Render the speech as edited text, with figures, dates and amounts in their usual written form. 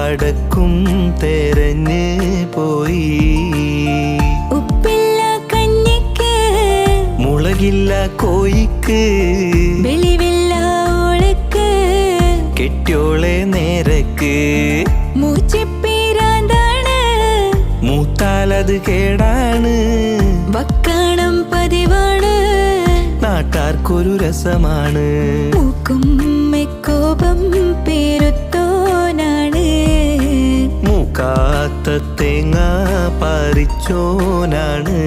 വടക്കും തെരഞ്ഞ് പോയി. ഉപ്പില്ല കഞ്ഞിക്ക് മുളകില്ല കോയിക്ക് വെളിവില്ല ഓളക്ക് കെട്ടിയോളെ നേരക്ക്. മൂച്ചിപ്പീരാന്താണ് മൂത്താലത് കേടാണ്. വക്കാണം പതിവാണ് നാട്ടാർക്കൊരു രസമാണ്. മൂക്കും മെക്കോപം പേരുത്തോനാണ്. മൂക്കാത്ത തേങ്ങ പറിച്ചോനാണ്.